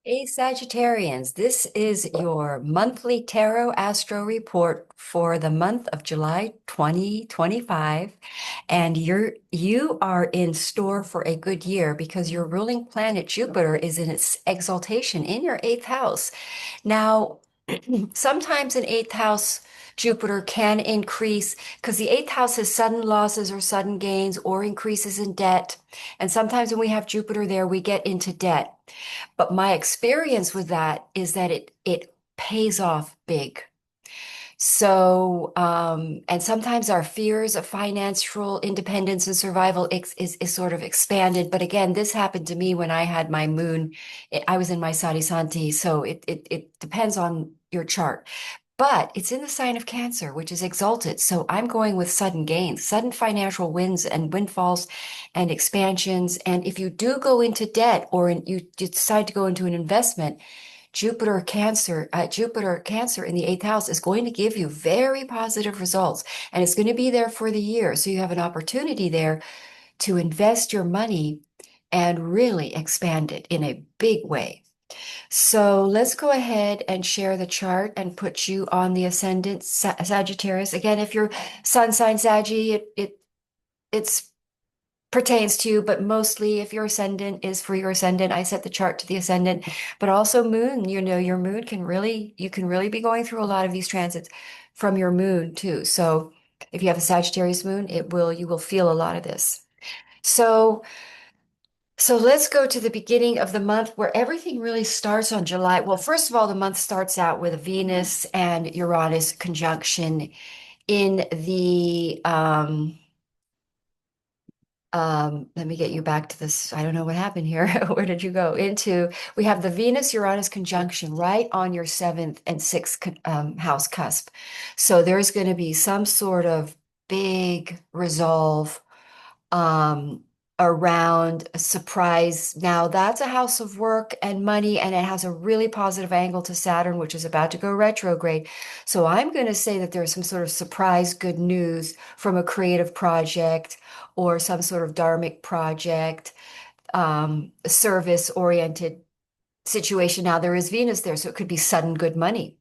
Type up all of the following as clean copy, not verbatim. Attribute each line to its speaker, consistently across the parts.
Speaker 1: Hey Sagittarians, this is your monthly tarot astro report for the month of July 2025. And you are in store for a good year because your ruling planet Jupiter is in its exaltation in your eighth house. Now, sometimes in eighth house, Jupiter can increase because the eighth house has sudden losses or sudden gains or increases in debt. And sometimes when we have Jupiter there, we get into debt. But my experience with that is that it pays off big. And sometimes our fears of financial independence and survival is sort of expanded. But again, this happened to me when I had my moon. I was in my Sadi, so it depends on your chart. But it's in the sign of Cancer, which is exalted. So I'm going with sudden gains, sudden financial wins and windfalls and expansions. And if you do go into debt or you decide to go into an investment, Jupiter Cancer in the eighth house is going to give you very positive results, and it's going to be there for the year. So you have an opportunity there to invest your money and really expand it in a big way. So let's go ahead and share the chart and put you on the ascendant Sagittarius. Again, if your sun sign Saggy, it's pertains to you, but mostly if your ascendant is for your ascendant, I set the chart to the ascendant, but also moon, your moon you can really be going through a lot of these transits from your moon too. So if you have a Sagittarius moon, you will feel a lot of this. So, so let's go to the beginning of the month where everything really starts on July. Well, first of all, the month starts out with a Venus and Uranus conjunction in let me get you back to this. I don't know what happened here. Where did you go? We have the Venus-Uranus conjunction right on your seventh and sixth house cusp. So there's going to be some sort of big resolve um, around a surprise. Now, that's a house of work and money, and it has a really positive angle to Saturn, which is about to go retrograde. So I'm going to say that there's some sort of surprise good news from a creative project or some sort of dharmic project, service-oriented situation. Now, there is Venus there, so it could be sudden good money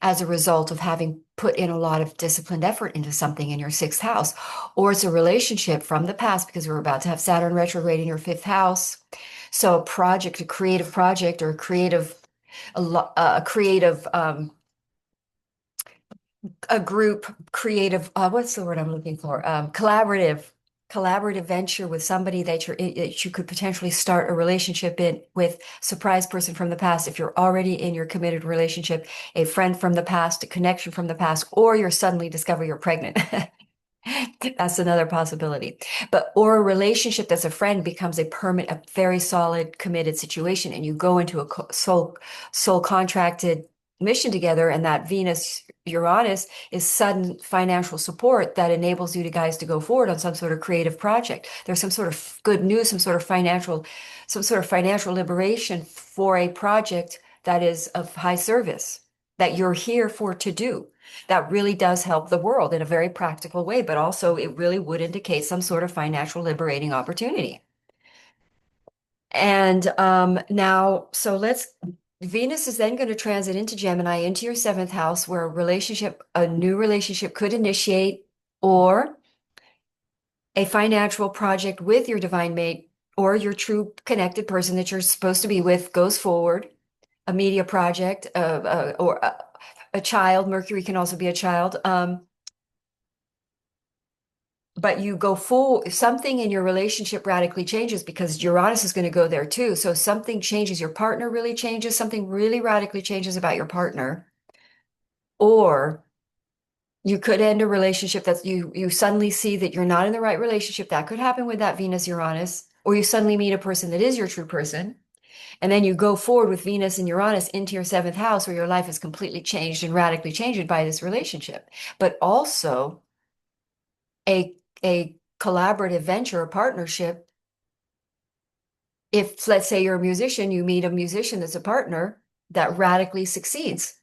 Speaker 1: as a result of having put in a lot of disciplined effort into something in your sixth house. Or it's a relationship from the past because we're about to have Saturn retrograde in your fifth house. So a project, a creative project or a creative, a group, creative, what's the word I'm looking for? Collaborative venture with somebody that you could potentially start a relationship in with surprise person from the past if you're already in your committed relationship, a friend from the past, a connection from the past, or you're suddenly discover you're pregnant. That's another possibility. Or a relationship that's a friend becomes a permanent, a very solid, committed situation, and you go into a soul contracted mission together, and that Venus Uranus is sudden financial support that enables you guys to go forward on some sort of creative project. There's some sort of good news, some sort of financial liberation for a project that is of high service that you're here for to do. That really does help the world in a very practical way, but also it really would indicate some sort of financial liberating opportunity. And Venus is then going to transit into Gemini, into your seventh house, where a new relationship could initiate, or a financial project with your divine mate or your true connected person that you're supposed to be with goes forward. A media project, or a child. Mercury can also be a child. But you go full, something in your relationship radically changes because Uranus is going to go there too. So something changes, your partner really changes, something really radically changes about your partner. Or you could end a relationship that you suddenly see that you're not in the right relationship. That could happen with that Venus Uranus. Or you suddenly meet a person that is your true person. And then you go forward with Venus and Uranus into your seventh house where your life is completely changed and radically changed by this relationship. But also a collaborative venture or partnership. If, let's say, you're a musician, you meet a musician that's a partner that radically succeeds,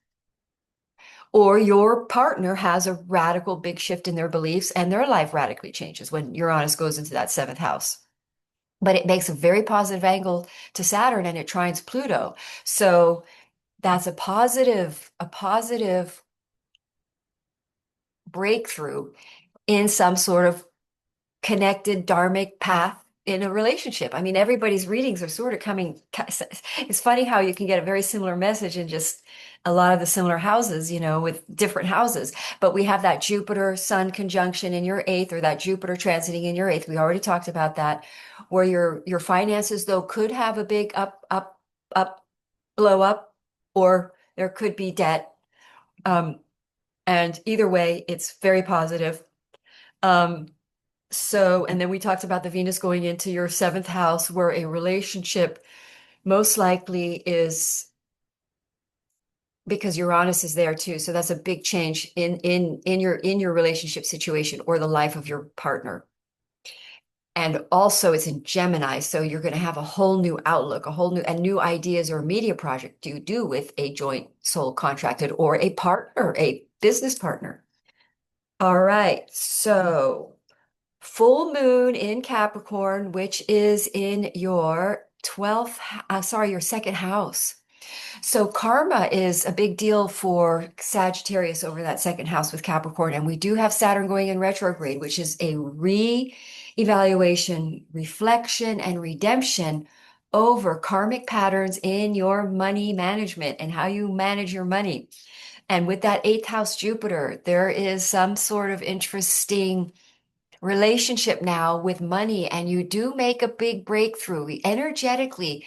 Speaker 1: or your partner has a radical big shift in their beliefs and their life radically changes when Uranus goes into that seventh house. but it makes a very positive angle to Saturn and it trines Pluto. So that's a positive breakthrough in some sort of connected dharmic path in a relationship. I mean, everybody's readings are sort of coming. It's funny how you can get a very similar message in just a lot of the similar houses, with different houses. But we have that Jupiter Sun conjunction in your eighth, or that Jupiter transiting in your eighth. We already talked about that, where your finances, though, could have a big up, blow up, or there could be debt. Um, and either way, it's very positive. Um, and then we talked about the Venus going into your seventh house, where a relationship most likely is because Uranus is there too. So that's a big change in your relationship situation or the life of your partner. And also it's in Gemini, so you're going to have a whole new outlook, a whole new ideas or media project you do with a joint soul contracted or a partner, a business partner. All right, so full moon in Capricorn, which is in your 12th, sorry, your second house. So karma is a big deal for Sagittarius over that second house with Capricorn. And we do have Saturn going in retrograde, which is a re-evaluation, reflection, and redemption over karmic patterns in your money management and how you manage your money. And with that eighth house Jupiter, there is some sort of interesting relationship now with money, and you do make a big breakthrough energetically.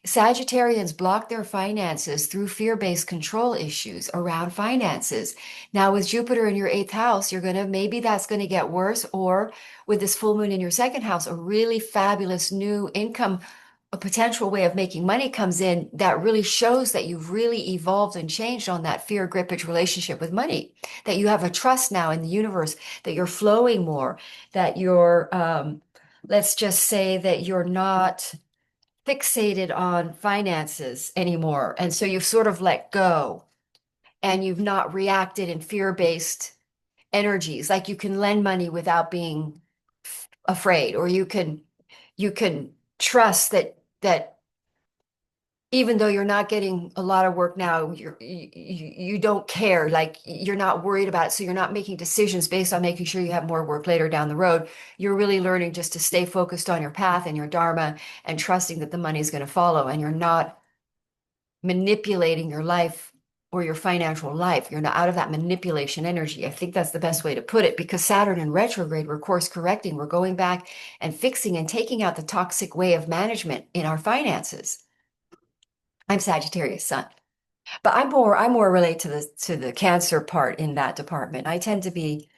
Speaker 1: Sagittarians block their finances through fear-based control issues around finances. Now, with Jupiter in your eighth house, maybe that's going to get worse, or with this full moon in your second house, a really fabulous new income, a potential way of making money comes in that really shows that you've really evolved and changed on that fear grippage relationship with money, that you have a trust now in the universe, that you're flowing more, that let's just say that you're not fixated on finances anymore. And so you've sort of let go and you've not reacted in fear-based energies. Like you can lend money without being afraid, or you can trust that even though you're not getting a lot of work now, you don't care. Like you're not worried about it. So you're not making decisions based on making sure you have more work later down the road. You're really learning just to stay focused on your path and your dharma and trusting that the money is going to follow. And you're not manipulating your life or your financial life. You're not out of that manipulation energy. I think that's the best way to put it, because Saturn in retrograde, we're course correcting. We're going back and fixing and taking out the toxic way of management in our finances. I'm Sagittarius sun. But I'm more related to the Cancer part in that department. I tend to be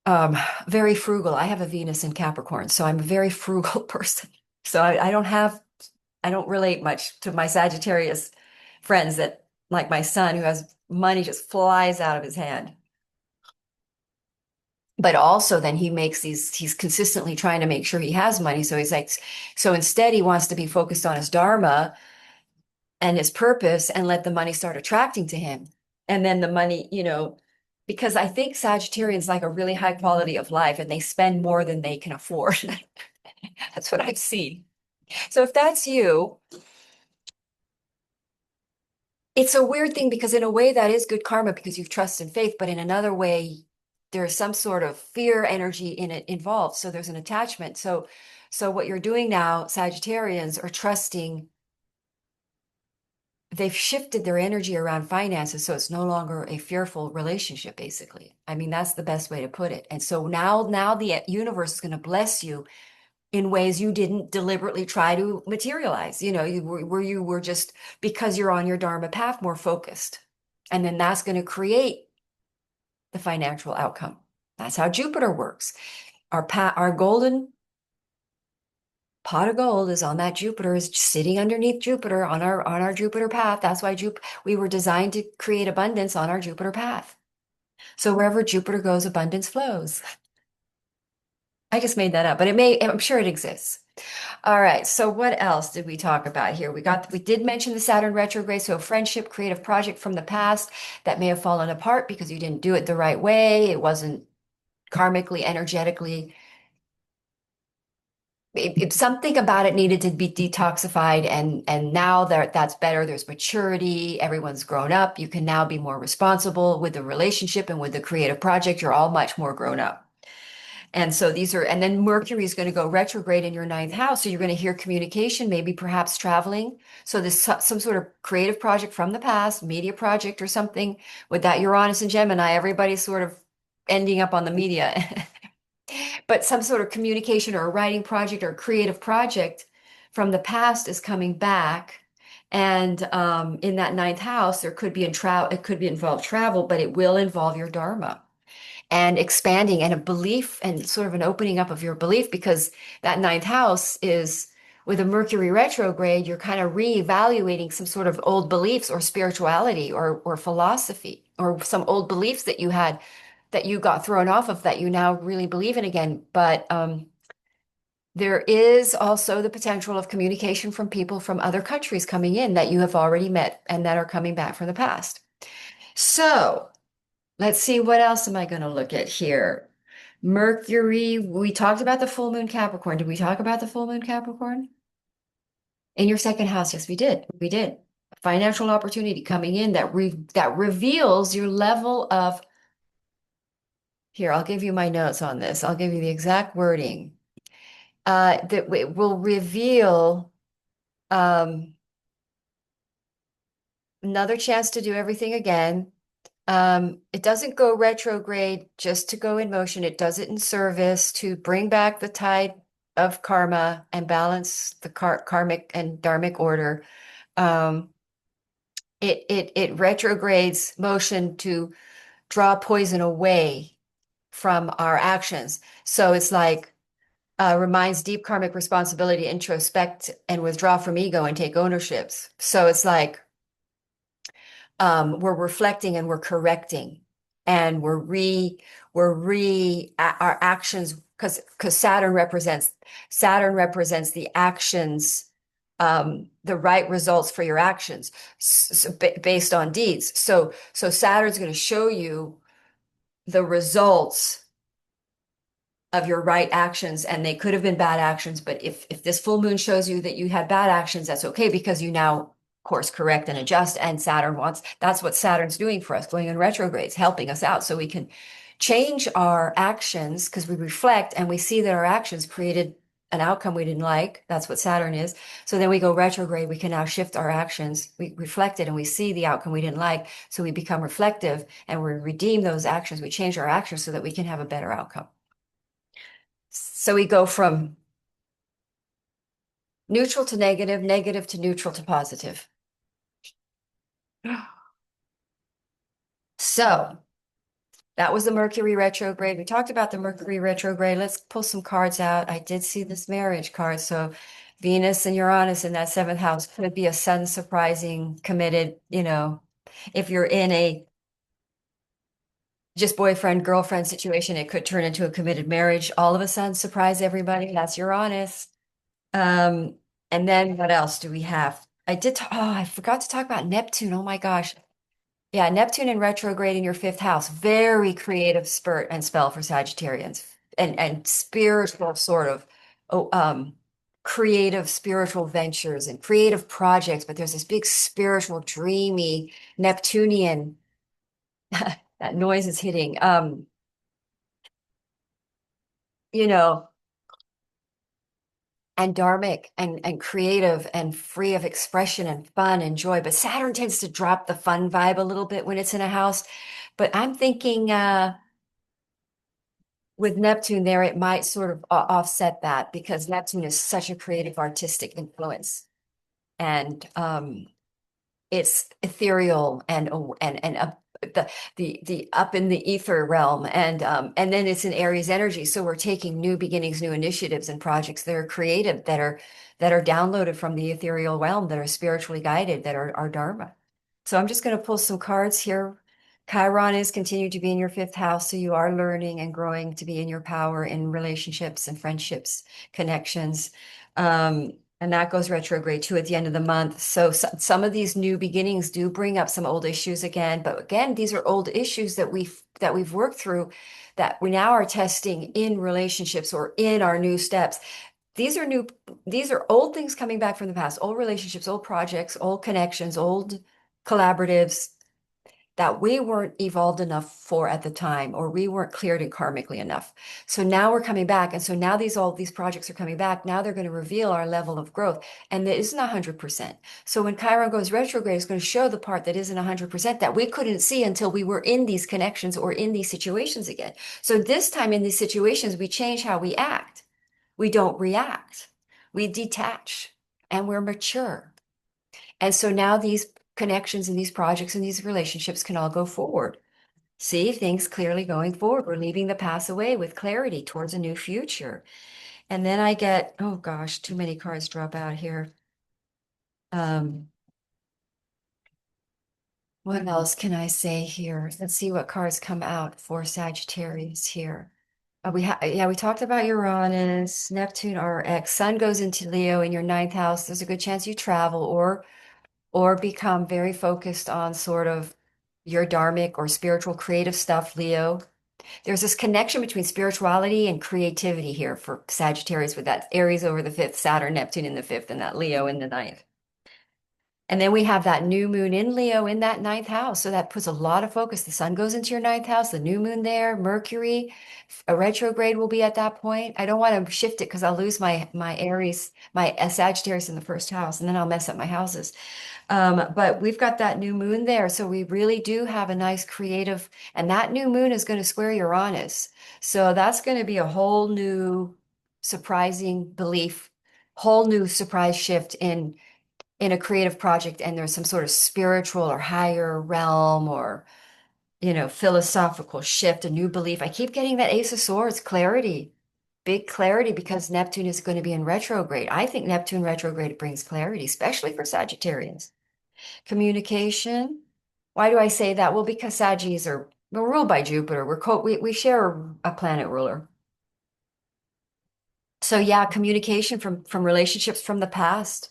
Speaker 1: very frugal. I have a Venus in Capricorn, so I'm a very frugal person. So I don't relate much to my Sagittarius friends that like my son who has money just flies out of his hand. But also then he's consistently trying to make sure he has money. So he's like, so instead he wants to be focused on his dharma and his purpose and let the money start attracting to him. And then the money, because I think Sagittarians like a really high quality of life and they spend more than they can afford. That's what I've seen. So if that's you, it's a weird thing because in a way that is good karma because you've trust and faith, but in another way, there's some sort of fear energy in it involved. So there's an attachment. So what you're doing now, Sagittarians are trusting. They've shifted their energy around finances, so it's no longer a fearful relationship, basically. I mean, that's the best way to put it. And so now the universe is going to bless you in ways you didn't deliberately try to materialize. You were just because you're on your Dharma path more focused. And then that's going to create the financial outcome. That's how Jupiter works. Our golden pot of gold is on that Jupiter, is sitting underneath Jupiter on our Jupiter path. That's why we were designed to create abundance on our Jupiter path. So wherever Jupiter goes, abundance flows. I just made that up, but I'm sure it exists. All right. So what else did we talk about here? We did mention the Saturn retrograde. So a friendship, creative project from the past that may have fallen apart because you didn't do it the right way. It wasn't karmically, energetically if something about it needed to be detoxified, and now that that's better, there's maturity, everyone's grown up, you can now be more responsible with the relationship and with the creative project. You're all much more grown up. And so these are, and then Mercury is going to go retrograde in your ninth house. So you're going to hear communication, maybe perhaps traveling. So this some sort of creative project from the past, media project or something with that Uranus and Gemini, everybody's sort of ending up on the media. But some sort of communication or a writing project or a creative project from the past is coming back. And in that ninth house, there could be in travel, it could be involve travel, but it will involve your dharma and expanding and a belief and sort of an opening up of your belief, because that ninth house is with a Mercury retrograde, you're kind of reevaluating some sort of old beliefs or spirituality or philosophy or some old beliefs that you had that you got thrown off of that you now really believe in again. But there is also the potential of communication from people from other countries coming in that you have already met and that are coming back from the past. So let's see, what else am I going to look at here? Mercury, we talked about the full moon Capricorn. Did we talk about the full moon Capricorn? In your second house? Yes, we did. We did. Financial opportunity coming in that reveals your level of, here, I'll give you my notes on this. I'll give you the exact wording. That it will reveal um, another chance to do everything again. It doesn't go retrograde just to go in motion. It does it in service to bring back the tide of karma and balance the karmic and dharmic order. Um, it retrogrades motion to draw poison away from our actions. So it's like reminds deep karmic responsibility, introspect and withdraw from ego and take ownerships. So it's like we're reflecting and we're correcting and our actions, because Saturn represents the actions, the right results for your actions, based on deeds. So Saturn's going to show you the results of your right actions, and they could have been bad actions, but if this full moon shows you that you had bad actions, that's okay, because you now course correct and adjust. And that's what Saturn's doing for us, going in retrogrades, helping us out so we can change our actions, because we reflect and we see that our actions created an outcome we didn't like. That's what Saturn is. So then we go retrograde, we can now shift our actions. We reflect it and we see the outcome we didn't like, so we become reflective and we redeem those actions. We change our actions so that we can have a better outcome. So we go from neutral to negative, negative to neutral to positive. So that was the Mercury retrograde. We talked about the Mercury retrograde. Let's pull some cards out. I did see this marriage card. So Venus and Uranus in that seventh house could be a sudden, surprising, committed, if you're in a just boyfriend, girlfriend situation, it could turn into a committed marriage. All of a sudden, surprise everybody. That's Uranus. Um, and then what else do we have? I forgot to talk about Neptune. Oh my gosh. Yeah, Neptune in retrograde in your fifth house. Very creative spurt and spell for Sagittarians, and spiritual sort of oh, creative spiritual ventures and creative projects. But there's this big spiritual, dreamy Neptunian, that noise is hitting. You know, and dharmic and creative and free of expression and fun and joy. But Saturn tends to drop the fun vibe a little bit when it's in a house. But I'm thinking with Neptune there, it might sort of offset that, because Neptune is such a creative, artistic influence. And it's ethereal and up the up in the ether realm, and then it's in Aries energy, so we're taking new beginnings, new initiatives and projects that are creative, that are downloaded from the ethereal realm, that are spiritually guided, that are our dharma. So I'm just going to pull some cards here. Chiron is continued to be in your fifth house, so you are learning and growing to be in your power in relationships and friendships, connections. And that goes retrograde too at the end of the month. So some of these new beginnings do bring up some old issues again. But again, these are old issues that we've worked through, that we now are testing in relationships or in our new steps. these are new, these are old things coming back from the past, old relationships, old projects, old connections, old collaboratives that we weren't evolved enough for at the time, or we weren't cleared and karmically enough. So now we're coming back. And so now all these projects are coming back. Now they're going to reveal our level of growth. And it isn't 100%. So when Chiron goes retrograde, it's going to show the part that isn't 100% that we couldn't see until we were in these connections or in these situations again. So this time in these situations, we change how we act. We don't react. We detach and we're mature. And so now these connections and these projects and these relationships can all go forward. See things clearly going forward. We're leaving the past away with clarity towards a new future. And then I get, oh gosh, too many cards drop out here. Um, what else can I say here? Let's see what cards come out for Sagittarius here. Yeah, we talked about Uranus, Neptune, RX. Sun goes into Leo in your ninth house. There's a good chance you travel or become very focused on sort of your dharmic or spiritual creative stuff, Leo. There's this connection between spirituality and creativity here for Sagittarius with that Aries over the fifth, Saturn, Neptune in the fifth, and that Leo in the ninth. And then we have that new moon in Leo in that ninth house. So that puts a lot of focus. The sun goes into your ninth house, the new moon there, Mercury, a retrograde will be at that point. I don't want to shift it because I'll lose my Aries, my Sagittarius in the first house, and then I'll mess up my houses. But we've got that new moon there. So we really do have a nice creative, and that new moon is going to square Uranus. So that's going to be a whole new surprising belief, whole new surprise shift in a creative project. And there's some sort of spiritual or higher realm or, philosophical shift, a new belief. I keep getting that Ace of Swords, clarity, big clarity because Neptune is going to be in retrograde. I think Neptune retrograde brings clarity, especially for Sagittarians. Communication. Why do I say that? Well, because Sagittarius we're ruled by Jupiter. We share a planet ruler. So yeah, communication from relationships from the past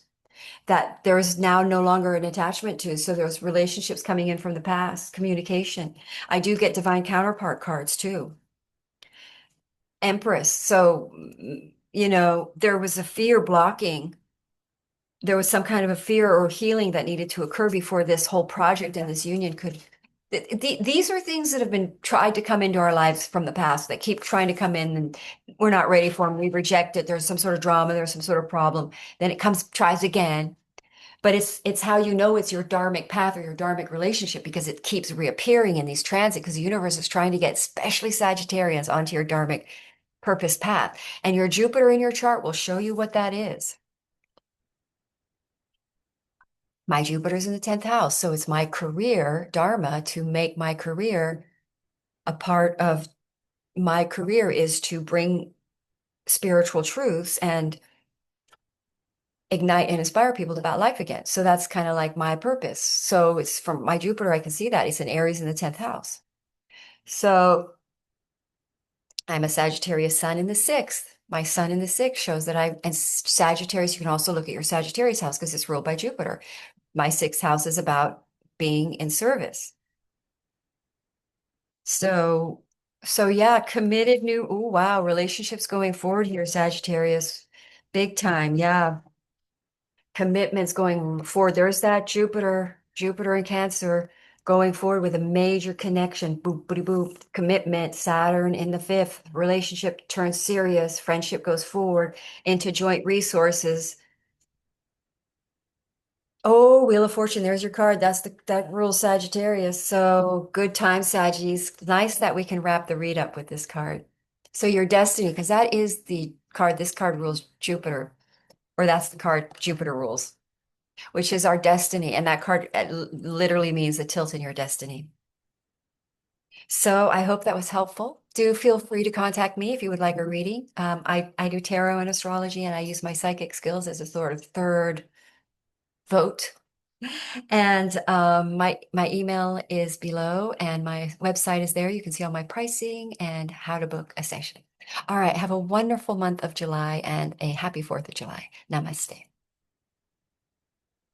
Speaker 1: that there's now no longer an attachment to. So there's relationships coming in from the past, communication. I do get divine counterpart cards too. Empress. So, there was a fear blocking. There was some kind of a fear or healing that needed to occur before this whole project and this union could. These are things that have been tried to come into our lives from the past that keep trying to come in and we're not ready for them. We reject it. There's some sort of drama. There's some sort of problem. Then it tries again. But it's how you know it's your dharmic path or your dharmic relationship because it keeps reappearing in these transits because the universe is trying to get especially Sagittarians onto your dharmic purpose path. And your Jupiter in your chart will show you what that is. My Jupiter's in the 10th house. So it's my career dharma to make my career a part of my career is to bring spiritual truths and ignite and inspire people about life again. So that's kind of like my purpose. So it's from my Jupiter, I can see that. It's an Aries in the 10th house. So I'm a Sagittarius sun in the sixth. My sun in the sixth shows that and Sagittarius, you can also look at your Sagittarius house because it's ruled by Jupiter. My sixth house is about being in service. So, so yeah, committed new, oh wow, relationships going forward here, Sagittarius. Big time, yeah. Commitments going forward. There's that Jupiter and Cancer going forward with a major connection. Boop, boop, boop. Commitment. Saturn in the fifth. Relationship turns serious. Friendship goes forward into joint resources. Oh, Wheel of Fortune. There's your card. That rules Sagittarius. So good time, Saggies. Nice that we can wrap the read up with this card. So your destiny, because that is the card. This card rules Jupiter, or that's the card Jupiter rules, which is our destiny. And that card literally means the tilt in your destiny. So I hope that was helpful. Do feel free to contact me if you would like a reading. I do tarot and astrology, and I use my psychic skills as a sort of third vote. And my email is below, and my website is there. You can see all my pricing and how to book a session. All right, have a wonderful month of July and a happy 4th of July. Namaste.